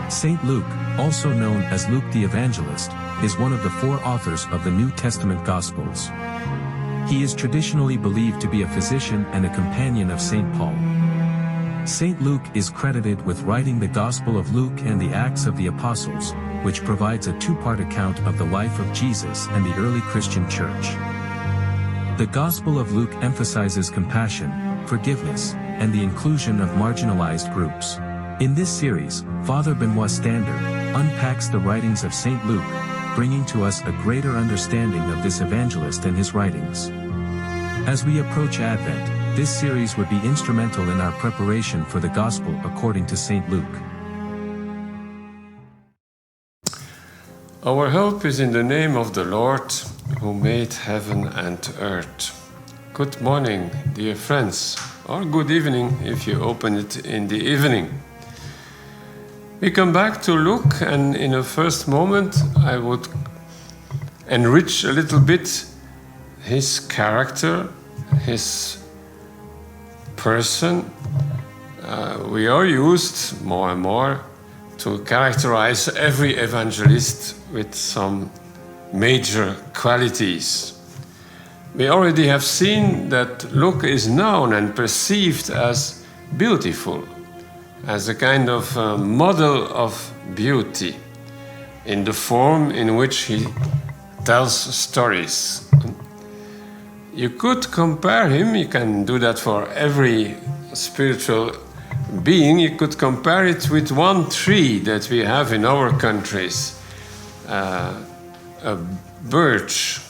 Saint Luke, also known as Luke the Evangelist, is one of the four authors of the New Testament Gospels. He is traditionally believed to be a physician and a companion of Saint Paul. Saint Luke is credited with writing the Gospel of Luke and the Acts of the Apostles, which provides a two-part account of the life of Jesus and the early Christian church. The Gospel of Luke emphasizes compassion, forgiveness, and the inclusion of marginalized groups. In this series, Father Benoit Standaert unpacks the writings of Saint Luke, bringing to us a greater understanding of this evangelist and his writings. As we approach Advent, this series would be instrumental in our preparation for the Gospel according to Saint Luke. Our help is in the name of the Lord, who made heaven and earth. Good morning, dear friends, or good evening if you open it in the evening. We come back to Luke, and in a first moment I would enrich a little bit his character, his person. We are used more and more to characterize every evangelist with some major qualities. We already have seen that Luke is known and perceived as beautiful, as a kind of model of beauty in the form in which he tells stories. You could compare him, you can do that for every spiritual being, you could compare it with one tree that we have in our countries, a birch.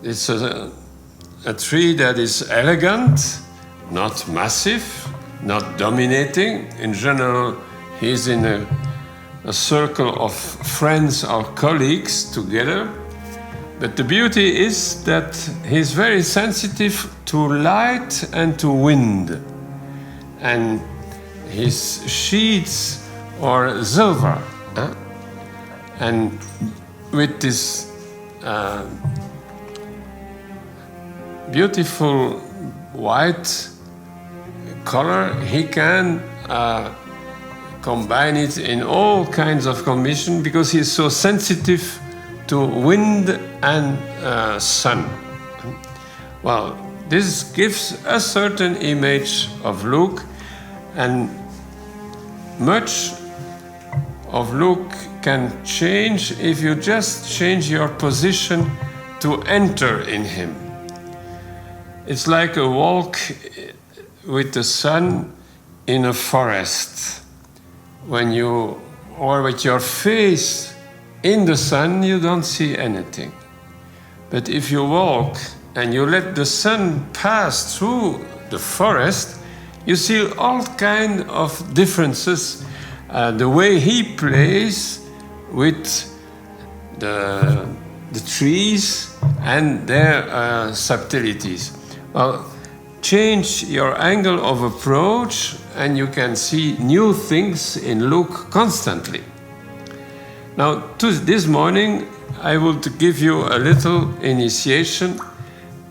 It's a tree that is elegant, not massive, not dominating. In general, he's in a circle of friends or colleagues together. But the beauty is that he's very sensitive to light and to wind. And his sheets are silver. And with this beautiful white color, he can combine it in all kinds of conditions because he is so sensitive to wind and sun. Well, this gives a certain image of Luke, and much of Luke can change if you just change your position to enter in him. It's like a walk with the sun in a forest. When you or with your face in the sun, you don't see anything. But if you walk and you let the sun pass through the forest, you see all kinds of differences. The way he plays with the trees and their subtleties. Well, change your angle of approach and you can see new things in Luke constantly. Now, this morning, I will give you a little initiation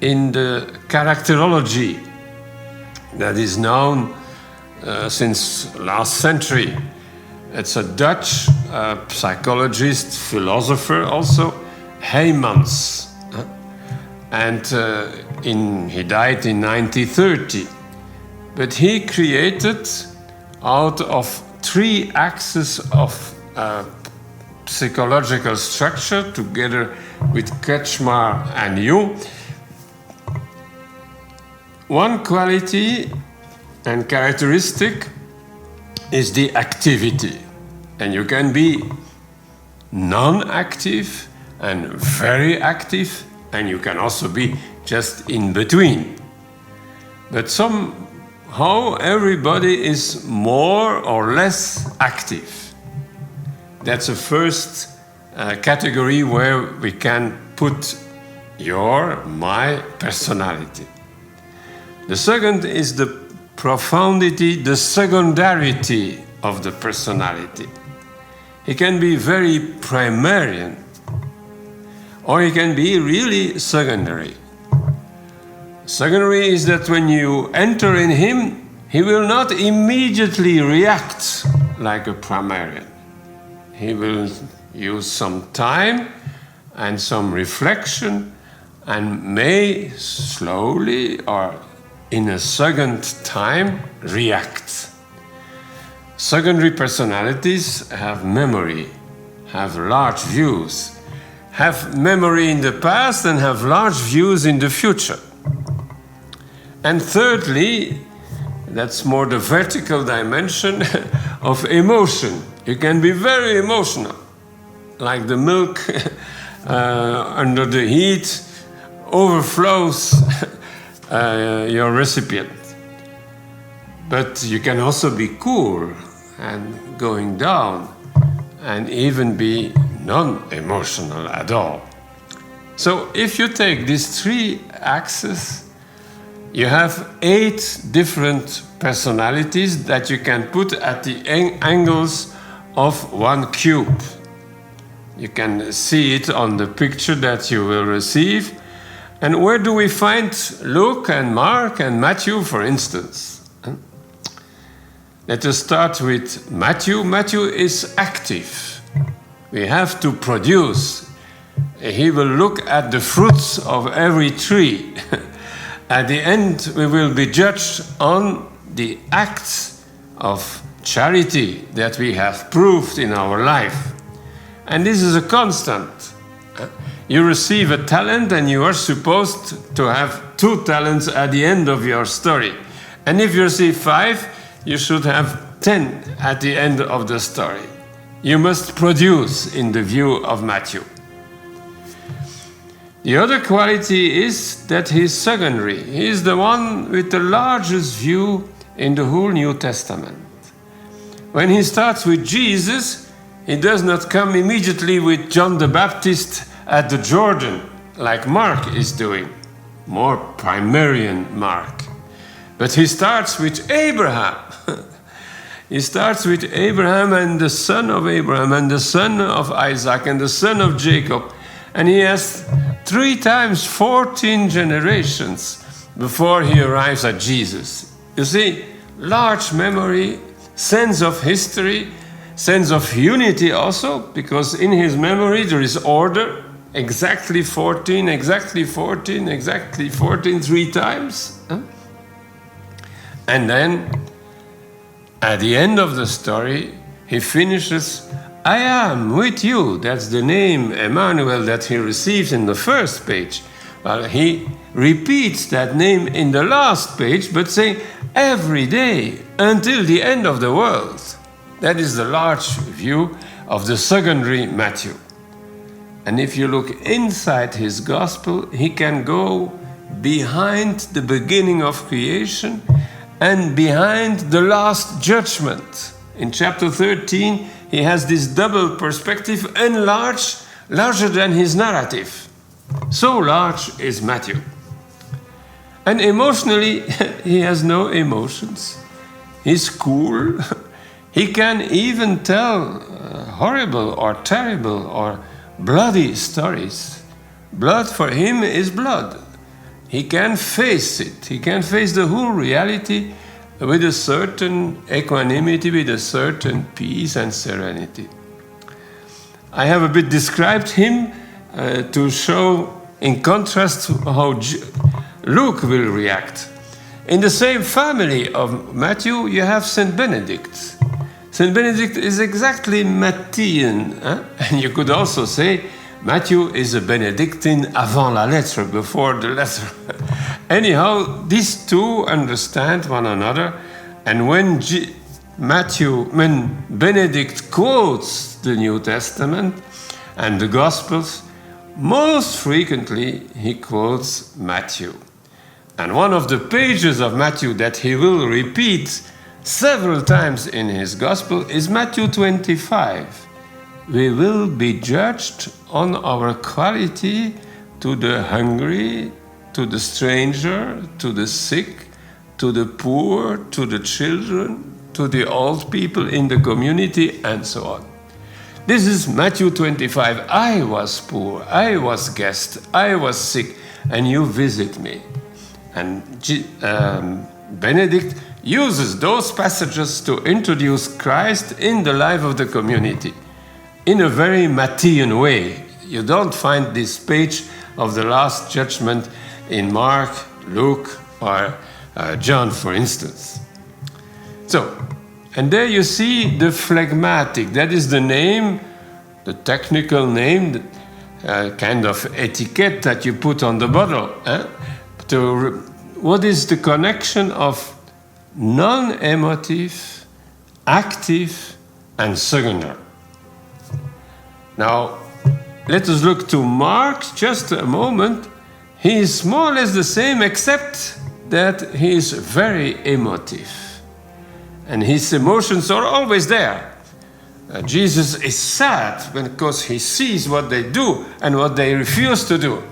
in the characterology that is known since last century. It's a Dutch psychologist, philosopher also, Heymans. And he died in 1930. But he created, out of three axes of psychological structure, together with Kretschmar and Jung, one quality and characteristic is the activity. And you can be non-active and very active, and you can also be just in between. But somehow everybody is more or less active. That's the first category where we can put my personality. The second is the profundity, the secondarity of the personality. He can be very primarian, or he can be really secondary. Secondary is that when you enter in him, he will not immediately react like a grammarian. He will use some time and some reflection and may slowly or in a second time react. Secondary personalities have memory, have large views, have memory in the past and have large views in the future. And thirdly, that's more the vertical dimension of emotion. You can be very emotional, like the milk under the heat overflows your recipient. But you can also be cool and going down and even be non-emotional at all. So if you take these three axes, you have 8 different personalities that you can put at the angles of one cube. You can see it on the picture that you will receive. And where do we find Luke and Mark and Matthew, for instance? Let us start with Matthew. Matthew is active. We have to produce. He will look at the fruits of every tree. At the end, we will be judged on the acts of charity that we have proved in our life. And this is a constant. You receive a talent and you are supposed to have 2 talents at the end of your story. And if you receive 5, you should have 10 at the end of the story. You must produce in the view of Matthew. The other quality is that he is secondary. He is the one with the largest view in the whole New Testament. When he starts with Jesus, he does not come immediately with John the Baptist at the Jordan, like Mark is doing, more primarian Mark. But he starts with Abraham. He starts with Abraham and the son of Abraham and the son of Isaac and the son of Jacob. And he has 3 times 14 generations before he arrives at Jesus. You see, large memory, sense of history, sense of unity also, because in his memory there is order, exactly 14, exactly 14, exactly 14, 3 times. And then, at the end of the story, he finishes, I am with you. That's the name, Emmanuel, that he receives in the first page. Well, he repeats that name in the last page, but saying, every day, until the end of the world. That is the large view of the secondary Matthew. And if you look inside his gospel, he can go behind the beginning of creation and behind the last judgment. In chapter 13, he has this double perspective enlarged, larger than his narrative. So large is Matthew. And emotionally, he has no emotions. He's cool. He can even tell horrible or terrible or bloody stories. Blood for him is blood. He can face it. He can face the whole reality with a certain equanimity, with a certain peace and serenity. I have a bit described him to show in contrast how Luke will react. In the same family of Matthew, you have Saint Benedict. Saint Benedict is exactly Matthean. And you could also say Matthew is a Benedictine avant la lettre, before the letter. Anyhow, these two understand one another, and when Benedict quotes the New Testament and the Gospels, most frequently he quotes Matthew. And one of the pages of Matthew that he will repeat several times in his Gospel is Matthew 25. We will be judged on our quality to the hungry, to the stranger, to the sick, to the poor, to the children, to the old people in the community, and so on. This is Matthew 25. I was poor, I was guest, I was sick, and you visit me. And Benedict uses those passages to introduce Christ in the life of the community in a very Matthean way. You don't find this page of the Last Judgment in Mark, Luke, or John, for instance. So, and there you see the phlegmatic. That is the name, the technical name, kind of etiquette that you put on the bottle. What is the connection of non-emotive, active, and secondary? Now, let us look to Mark just a moment. He is more or less the same, except that he is very emotive. And his emotions are always there. Jesus is sad because he sees what they do and what they refuse to do.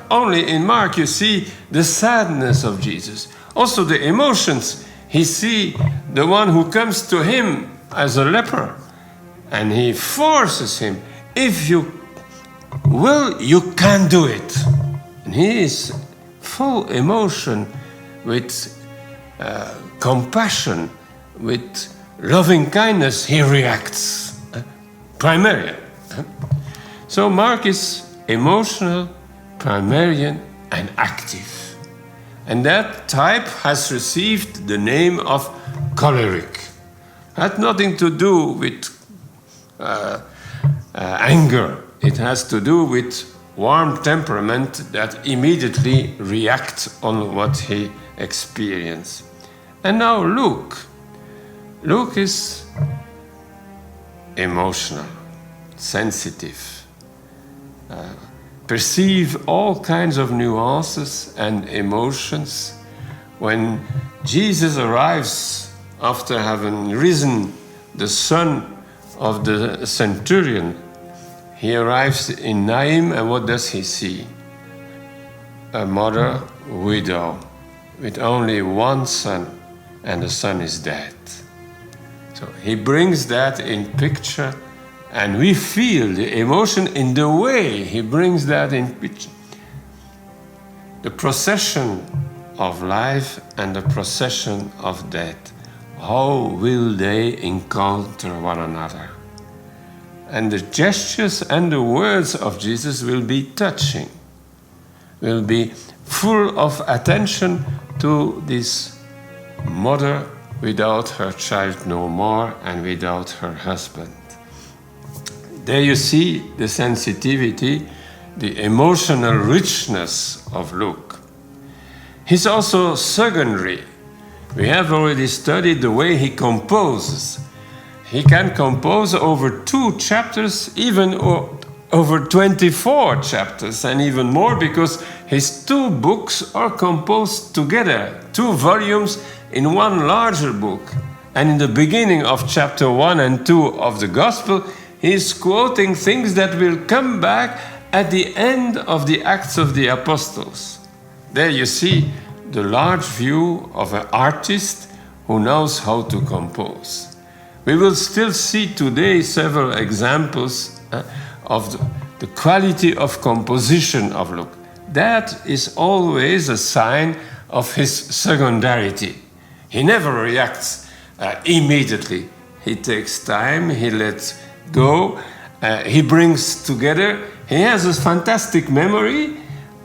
Only in Mark, you see the sadness of Jesus. Also the emotions. He sees the one who comes to him as a leper, and he forces him, if you will, you can do it. And he is full emotion, with compassion, with loving kindness, he reacts primarily. So Mark is emotional, primarian, and active. And that type has received the name of choleric. Had nothing to do with anger. It has to do with warm temperament that immediately reacts on what he experienced. And now Luke. Luke is emotional, sensitive, perceive all kinds of nuances and emotions. When Jesus arrives after having risen the son of the centurion, he arrives in Naim, and what does he see? A mother, widow, with only one son, and the son is dead. So he brings that in picture, and we feel the emotion in the way he brings that in picture. The procession of life and the procession of death. How will they encounter one another? And the gestures and the words of Jesus will be touching, will be full of attention to this mother without her child no more and without her husband. There you see the sensitivity, the emotional richness of Luke. He's also secondary. We have already studied the way he composes. He can compose over 2 chapters, even over 24 chapters, and even more, because his 2 books are composed together, 2 volumes in one larger book. And in the beginning of chapter 1 and 2 of the Gospel, he is quoting things that will come back at the end of the Acts of the Apostles. There you see the large view of an artist who knows how to compose. We will still see today several examples of the quality of composition of Luke. That is always a sign of his secondarity. He never reacts immediately. He takes time, he lets go, he brings together. He has a fantastic memory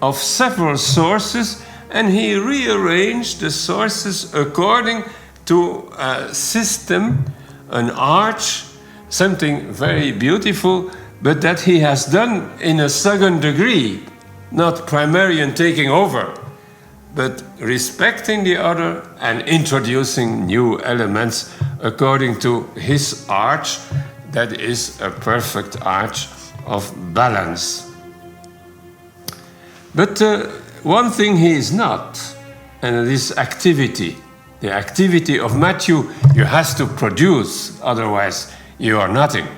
of several sources, and he rearranged the sources according to a system, an arch, something very beautiful, but that he has done in a second degree, not primary and taking over, but respecting the other and introducing new elements according to his arch, that is a perfect arch of balance. But one thing he is not, and it is activity. The activity of Matthew, you have to produce, otherwise you are nothing.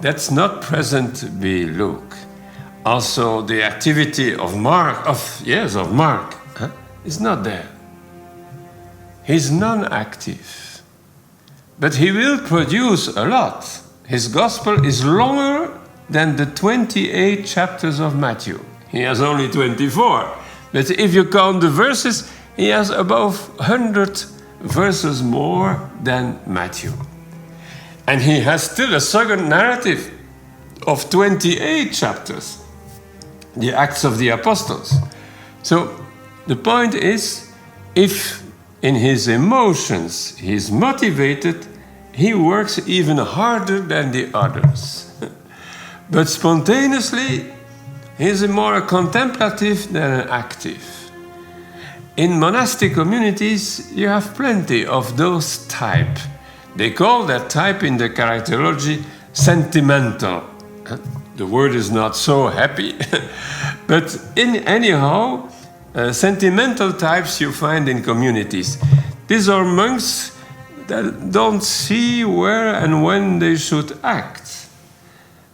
That's not present by Luke. Also, the activity of Mark, is not there. He's non-active, but he will produce a lot. His gospel is longer than the 28 chapters of Matthew. He has only 24, but if you count the verses, He has above 100 verses more than Matthew. And he has still a second narrative of 28 chapters, the Acts of the Apostles. So the point is, if in his emotions he is motivated, he works even harder than the others. But spontaneously, he is more contemplative than active. In monastic communities, you have plenty of those type. They call that type in the characterology sentimental. The word is not so happy, but anyhow, sentimental types you find in communities. These are monks that don't see where and when they should act.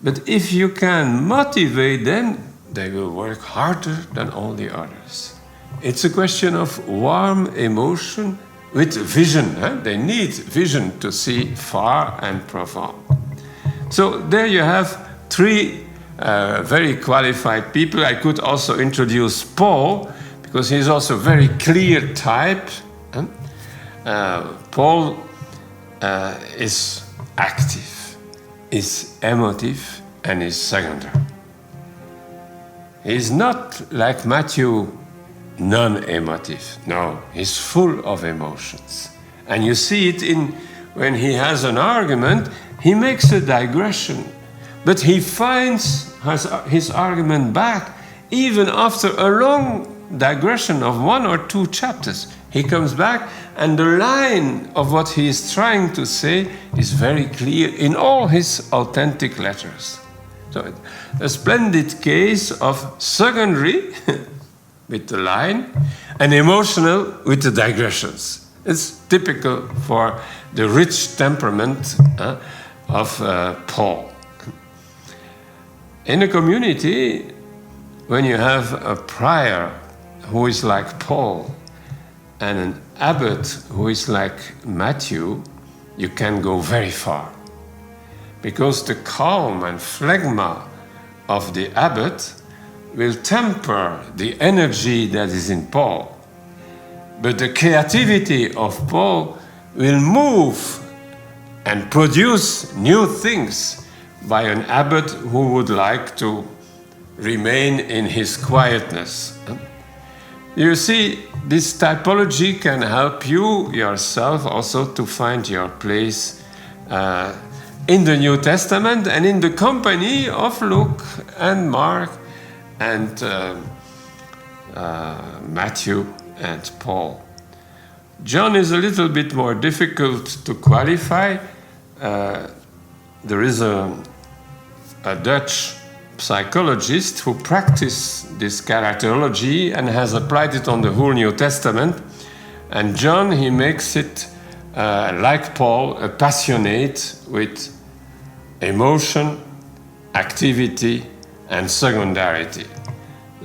But if you can motivate them, they will work harder than all the others. It's a question of warm emotion with vision. They need vision to see far and profound. So there you have three very qualified people. I could also introduce Paul, because he's also a very clear type. Paul is active, is emotive, and is secondary. He's not like Matthew, non-emotive. No, he's full of emotions. And you see it when he has an argument, he makes a digression, but he finds his argument back even after a long digression of 1 or 2 chapters. He comes back, and the line of what he is trying to say is very clear in all his authentic letters. So a splendid case of secondary with the line and emotional with the digressions. It's typical for the rich temperament of Paul. In a community, when you have a prior who is like Paul and an abbot who is like Matthew, you can go very far. Because the calm and phlegma of the abbot will temper the energy that is in Paul. But the creativity of Paul will move and produce new things by an abbot who would like to remain in his quietness. You see, this typology can help you yourself also to find your place in the New Testament and in the company of Luke and Mark and Matthew and Paul. John is a little bit more difficult to qualify. There is a Dutch psychologist who practiced this characterology and has applied it on the whole New Testament. And John, he makes it, like Paul, a passionate with emotion, activity, and secondarity.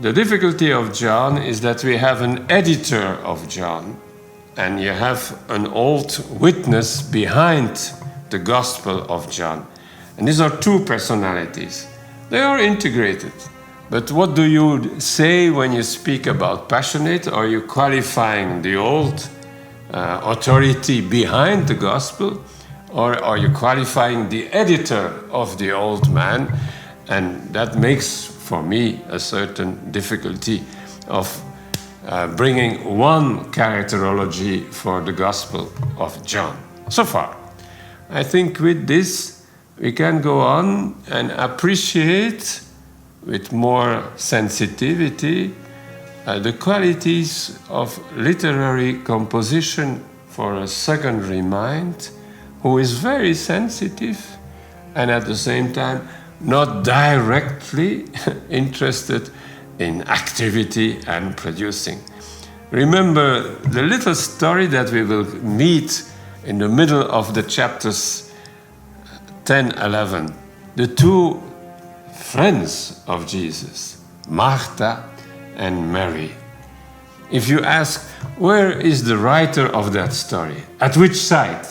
The difficulty of John is that we have an editor of John, and you have an old witness behind the Gospel of John. And these are two personalities. They are integrated. But what do you say when you speak about passionate? Are you qualifying the old authority behind the Gospel? Or are you qualifying the editor of the old man? And that makes, for me, a certain difficulty of bringing one characterology for the Gospel of John. So far, I think with this, we can go on and appreciate with more sensitivity the qualities of literary composition for a secondary mind who is very sensitive and at the same time not directly interested in activity and producing. Remember the little story that we will meet in the middle of the chapters 10, 11. The two friends of Jesus, Martha and Mary. If you ask, where is the writer of that story? At which side?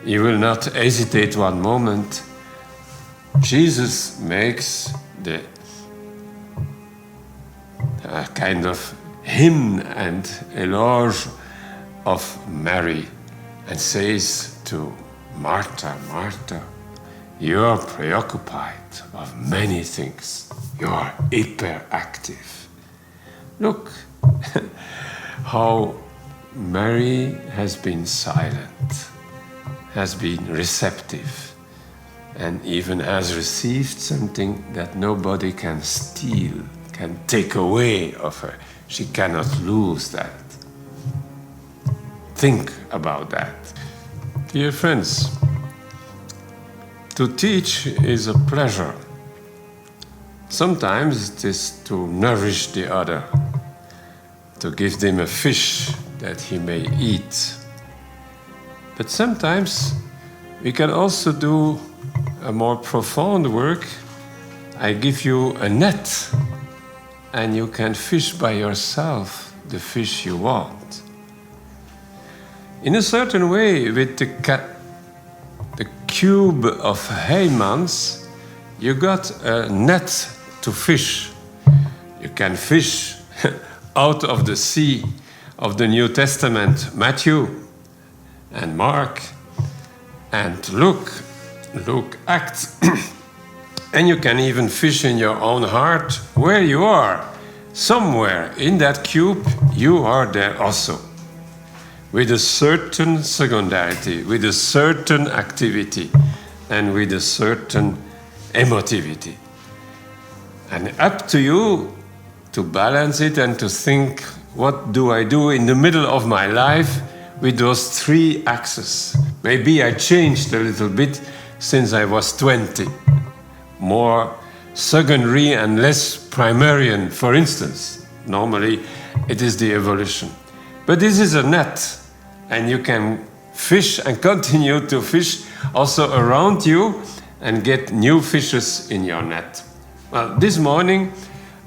You will not hesitate one moment. Jesus makes the kind of hymn and eloge of Mary and says to Martha, Martha, you're preoccupied of many things. You're hyperactive. Look how Mary has been silent, has been receptive, and even has received something that nobody can steal, can take away of her. She cannot lose that. Think about that. Dear friends, to teach is a pleasure. Sometimes it is to nourish the other, to give them a fish that he may eat. But sometimes we can also do a more profound work. I give you a net and you can fish by yourself the fish you want. In a certain way, with the cube of Heymans, you got a net to fish. You can fish out of the sea of the New Testament, Matthew and Mark and Luke, Acts. And you can even fish in your own heart where you are. Somewhere in that cube, you are there also, with a certain secondarity, with a certain activity, and with a certain emotivity. And up to you to balance it and to think, what do I do in the middle of my life with those three axes? Maybe I changed a little bit since I was 20. More secondary and less primarian, for instance. Normally, it is the evolution. But this is a net, and you can fish and continue to fish also around you and get new fishes in your net. Well, this morning,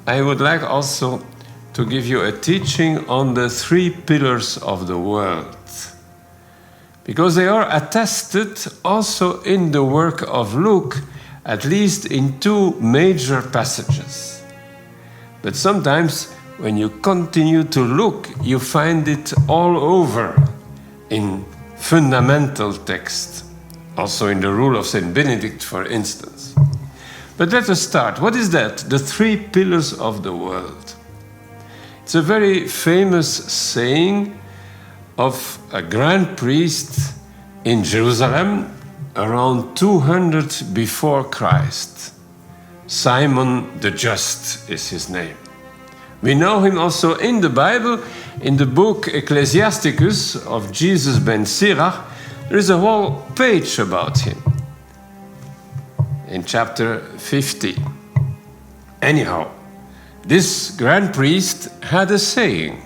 I would like also to give you a teaching on the three pillars of the world, because they are attested also in the work of Luke, at least in two major passages. But sometimes when you continue to look, you find it all over in fundamental text, also in the Rule of Saint Benedict, for instance. But let us start. What is that? The three pillars of the world. It's a very famous saying of a grand priest in Jerusalem around 200 before Christ. Simon the Just is his name. We know him also in the Bible, in the book Ecclesiasticus of Jesus ben Sirach. There is a whole page about him in chapter 50. Anyhow, this grand priest had a saying,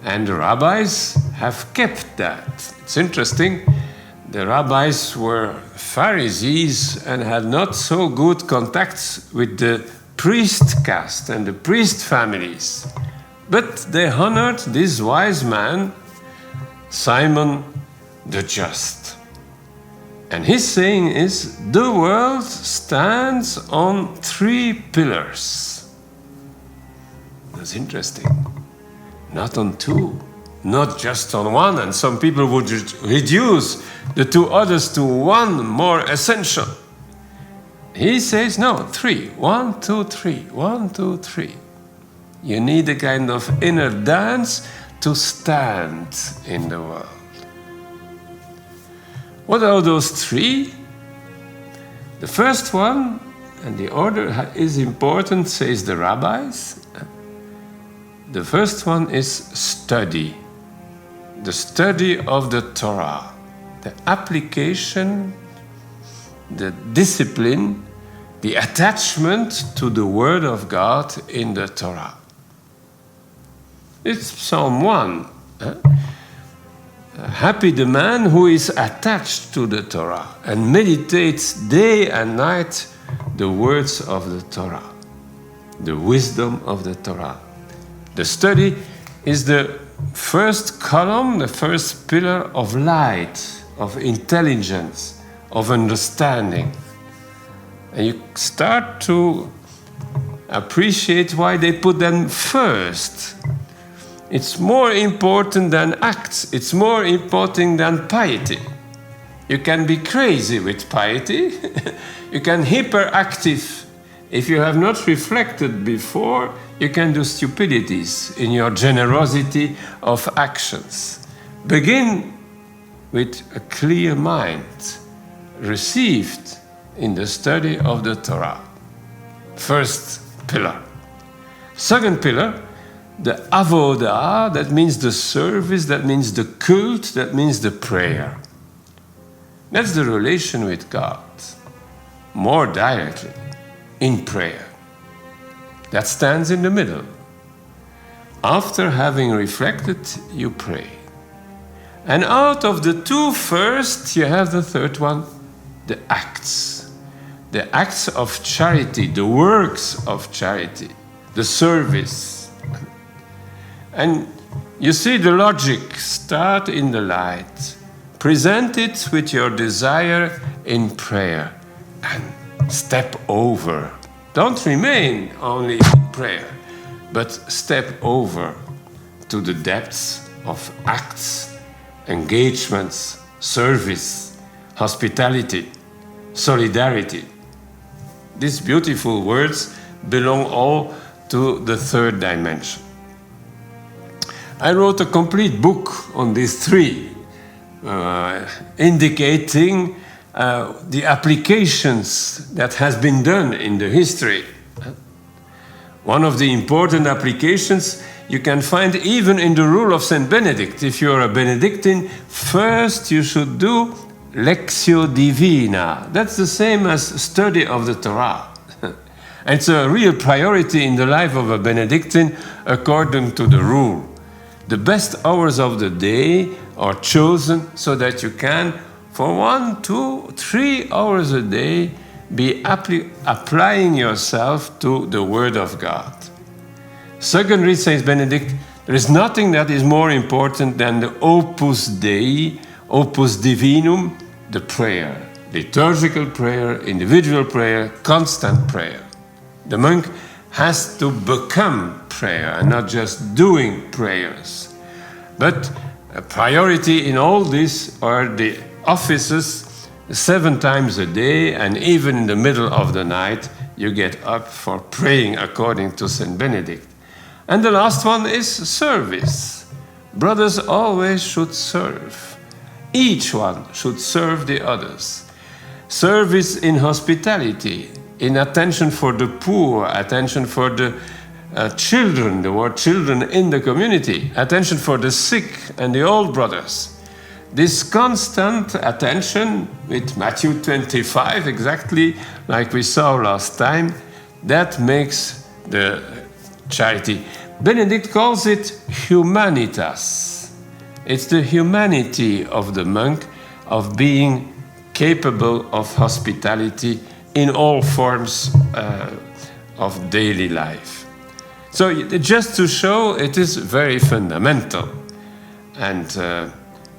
and the rabbis have kept that. It's interesting. The rabbis were Pharisees and had not so good contacts with the priest caste and the priest families. But they honored this wise man, Simon the Just. And his saying is, the world stands on three pillars. That's interesting. Not on two, not just on one. And some people would reduce the two others to one more essential. He says, no, three. 1, 2, 3. 1, 2, 3. You need a kind of inner dance to stand in the world. What are those three? The first one, and the order is important, says the rabbis. The first one is study. The study of the Torah. The application, the discipline, the attachment to the Word of God in the Torah. It's Psalm 1. Happy the man who is attached to the Torah and meditates day and night the words of the Torah, the wisdom of the Torah. The study is the first column, the first pillar of light, of intelligence, of understanding. And you start to appreciate why they put them first. It's more important than acts. It's more important than piety. You can be crazy with piety. You can hyperactive. If you have not reflected before, you can do stupidities in your generosity of actions. Begin with a clear mind, received in the study of the Torah. First pillar. Second pillar, the avodah, that means the service, that means the cult, that means the prayer. That's the relation with God, more directly, in prayer. That stands in the middle. After having reflected, you pray. And out of the two first, you have the third one, the acts. The acts of charity, the works of charity, the service. And you see the logic, start in the light. Present it with your desire in prayer and step over. Don't remain only in prayer, but step over to the depths of acts, engagements, service, hospitality, solidarity. These beautiful words belong all to the third dimension. I wrote a complete book on these three, indicating the applications that has been done in the history. One of the important applications you can find even in the rule of Saint Benedict. If you're a Benedictine, first you should do Lectio Divina. That's the same as study of the Torah. It's a real priority in the life of a Benedictine according to the rule. The best hours of the day are chosen so that you can, for 1, 2, 3 hours a day, be applying yourself to the Word of God. Secondly, says Benedict, there is nothing that is more important than the Opus Dei, Opus Divinum, the prayer. Liturgical prayer, individual prayer, constant prayer. The monk has to become prayer and not just doing prayers. But a priority in all this are the offices 7 times a day, and even in the middle of the night you get up for praying according to Saint Benedict. And the last one is service. Brothers always should serve. Each one should serve the others. Service in hospitality, in attention for the poor, attention for the children, the word children in the community, attention for the sick and the old brothers. This constant attention with Matthew 25, exactly like we saw last time, that makes the charity. Benedict calls it humanitas. It's the humanity of the monk, of being capable of hospitality in all forms of daily life. So just to show it is very fundamental. And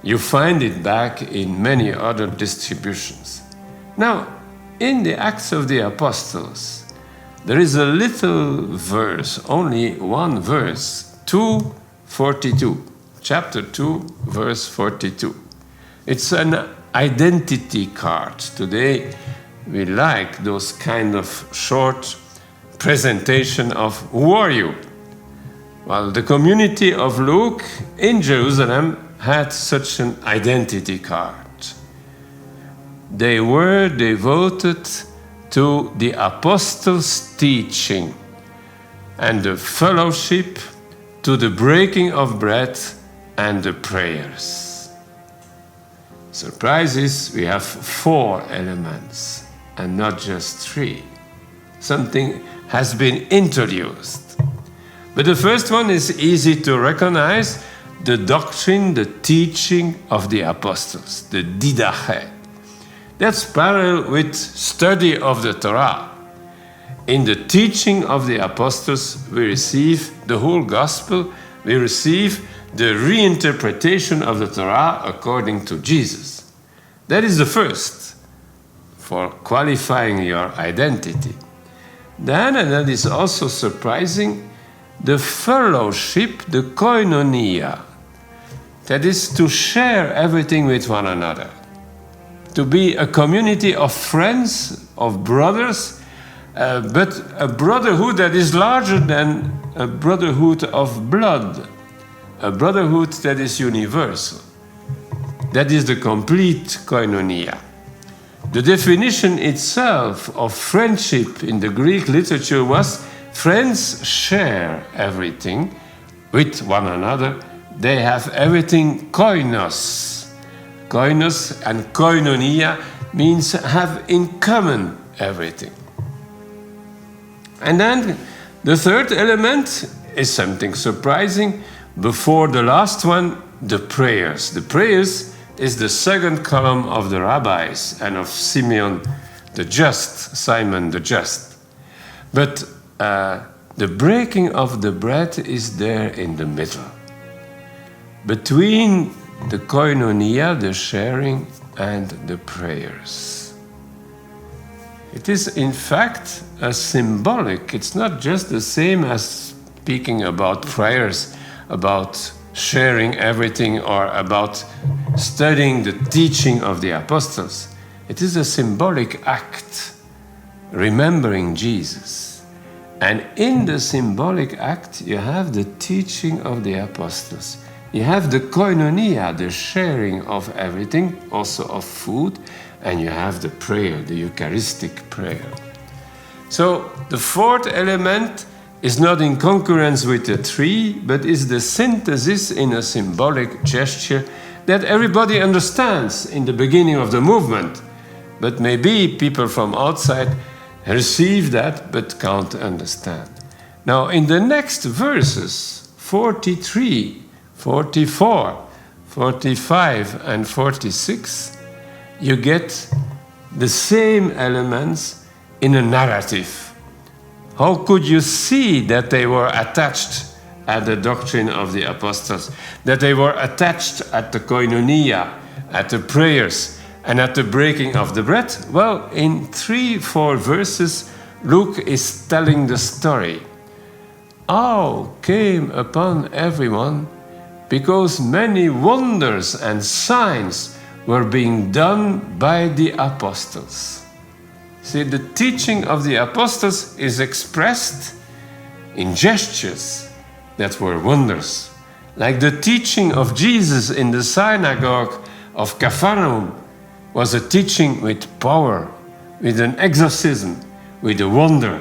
you find it back in many other distributions. Now, in the Acts of the Apostles, there is a little verse, only one verse, 2:42, chapter 2, verse 42. It's an identity card. Today, we like those kind of short presentation of who are you? Well, the community of Luke in Jerusalem had such an identity card. They were devoted to the apostles' teaching and the fellowship, to the breaking of bread and the prayers. Surprise is we have 4 elements and not just 3. Something has been introduced. But the first one is easy to recognize, the doctrine, the teaching of the apostles, the didache. That's parallel with study of the Torah. In the teaching of the apostles, we receive the whole gospel, we receive the reinterpretation of the Torah according to Jesus. That is the first, for qualifying your identity. Then, and that is also surprising, the fellowship, the koinonia. That is to share everything with one another. To be a community of friends, of brothers, but a brotherhood that is larger than a brotherhood of blood. A brotherhood that is universal. That is the complete koinonia. The definition itself of friendship in the Greek literature was friends share everything with one another. They have everything koinos. Koinos and koinonia means have in common everything. And then the third element is something surprising. Before the last one, the prayers. The prayers is the second column of the rabbis and of Simon the Just. But the breaking of the bread is there in the middle. Between the koinonia, the sharing, and the prayers. It is in fact a symbolic. It's not just the same as speaking about prayers, about sharing everything, or about studying the teaching of the apostles. It is a symbolic act, remembering Jesus. And in the symbolic act, you have the teaching of the apostles. You have the koinonia, the sharing of everything, also of food, and you have the prayer, the Eucharistic prayer. So the fourth element is not in concurrence with the three, but is the synthesis in a symbolic gesture that everybody understands in the beginning of the movement. But maybe people from outside receive that but can't understand. Now, in the next verses, 43, 44, 45, and 46, you get the same elements in a narrative. How could you see that they were attached at the doctrine of the apostles, that they were attached at the koinonia, at the prayers, and at the breaking of the bread? Well, in 3-4 verses, Luke is telling the story. Awe came upon everyone because many wonders and signs were being done by the apostles. See, the teaching of the apostles is expressed in gestures that were wonders. Like the teaching of Jesus in the synagogue of Capharnaum was a teaching with power, with an exorcism, with a wonder.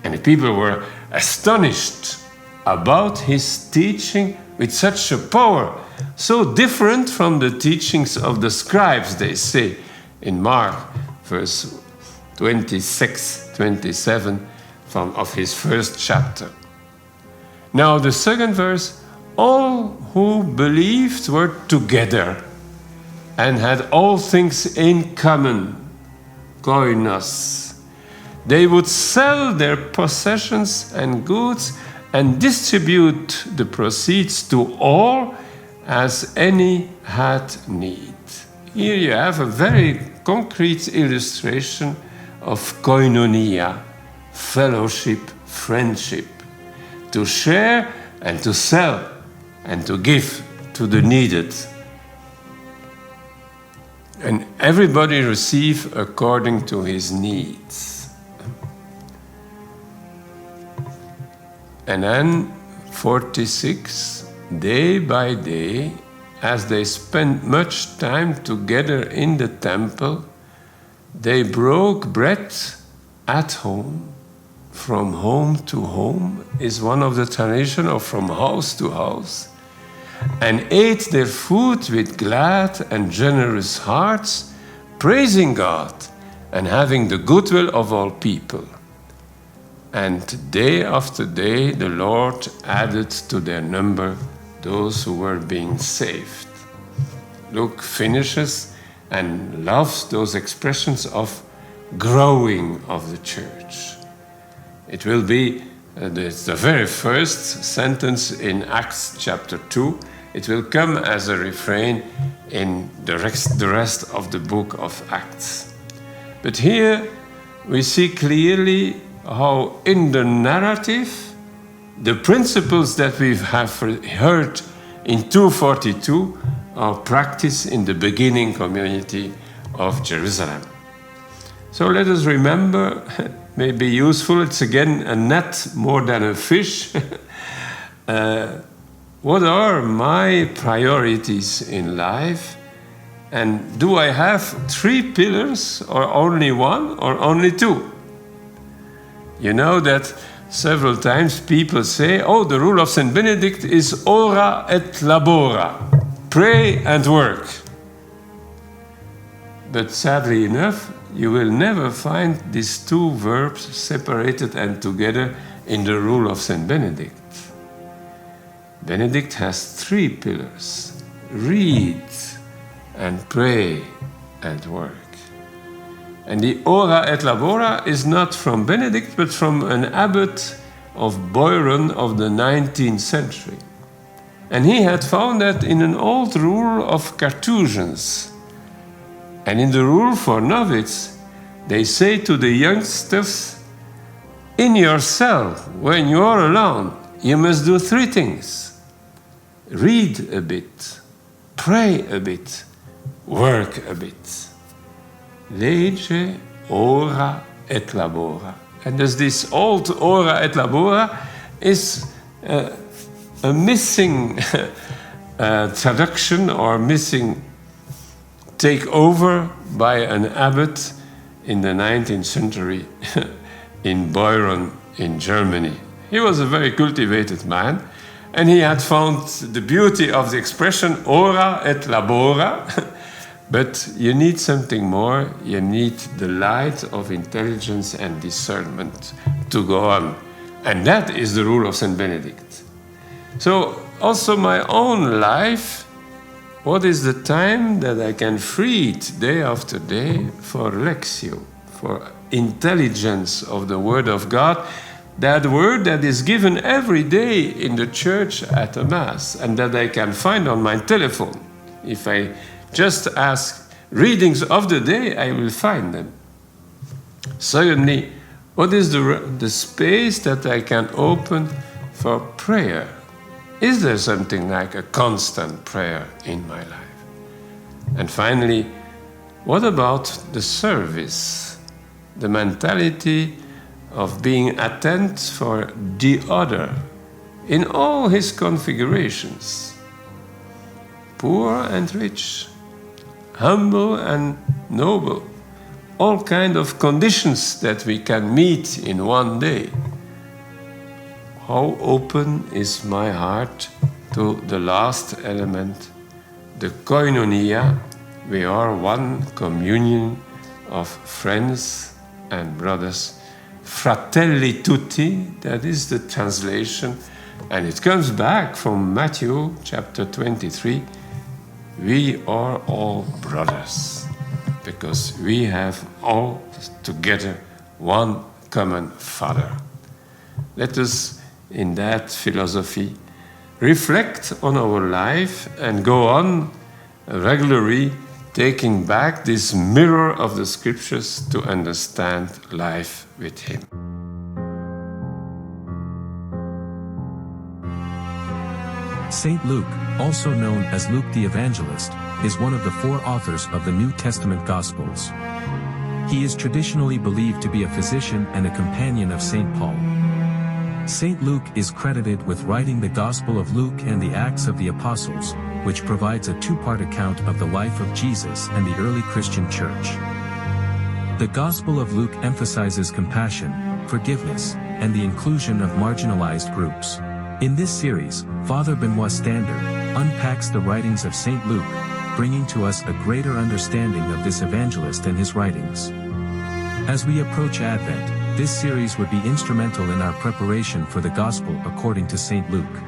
And the people were astonished about his teaching with such a power, so different from the teachings of the scribes, they say in Mark, verse 26, 27 of his first chapter. Now the second verse, all who believed were together and had all things in common, koinos. They would sell their possessions and goods and distribute the proceeds to all as any had need. Here you have a very concrete illustration of koinonia, fellowship, friendship, to share and to sell and to give to the needed. And everybody receive according to his needs. And then 46, day by day, as they spent much time together in the temple, they broke bread at home, from home to home is one of the tradition, or from house to house, and ate their food with glad and generous hearts, praising God and having the goodwill of all people. And day after day, the Lord added to their number those who were being saved. Luke finishes and loves those expressions of growing of the church. It will be the very first sentence in Acts chapter 2. It will come as a refrain in the rest of the book of Acts. But here we see clearly how in the narrative, the principles that we have heard in 242 are practiced in the beginning community of Jerusalem. So let us remember, may be useful, it's again a net more than a fish. What are my priorities in life? And do I have 3 pillars, or only 1, or only 2? You know that several times people say, oh, the rule of Saint Benedict is ora et labora, pray and work. But sadly enough, you will never find these 2 verbs separated and together in the rule of Saint Benedict. Benedict has 3 pillars: read and pray and work. And the ora et labora is not from Benedict, but from an abbot of Beuron of the 19th century. And he had found that in an old rule of Carthusians. And in the rule for novices, they say to the youngsters, in your cell, when you are alone, you must do 3 things. Read a bit, pray a bit, work a bit. Lege ora et labora. And thus this old ora et labora is a missing traduction or missing takeover by an abbot in the 19th century in Beuron in Germany. He was a very cultivated man, and he had found the beauty of the expression ora et labora. But you need something more. You need the light of intelligence and discernment to go on. And that is the rule of Saint Benedict. So also my own life, what is the time that I can free it day after day for lectio, for intelligence of the Word of God, that word that is given every day in the church at the Mass, and that I can find on my telephone. If I just ask readings of the day, I will find them. Secondly, what is the space that I can open for prayer? Is there something like a constant prayer in my life? And finally, what about the service? The mentality of being attent for the other in all his configurations. Poor and rich, humble and noble, all kinds of conditions that we can meet in one day. How open is my heart to the last element, the koinonia? We are one communion of friends and brothers. Fratelli tutti, that is the translation, and it comes back from Matthew chapter 23. We are all brothers, because we have all together one common Father. Let us, in that philosophy, reflect on our life and go on regularly taking back this mirror of the Scriptures to understand life with Him. Saint Luke, also known as Luke the Evangelist, is one of the 4 authors of the New Testament Gospels. He is traditionally believed to be a physician and a companion of Saint Paul. Saint Luke is credited with writing the Gospel of Luke and the Acts of the Apostles, which provides a 2-part account of the life of Jesus and the early Christian church. The Gospel of Luke emphasizes compassion, forgiveness, and the inclusion of marginalized groups. In this series, Father Benoit Standaert unpacks the writings of Saint Luke, bringing to us a greater understanding of this evangelist and his writings. As we approach Advent, this series would be instrumental in our preparation for the Gospel according to Saint Luke.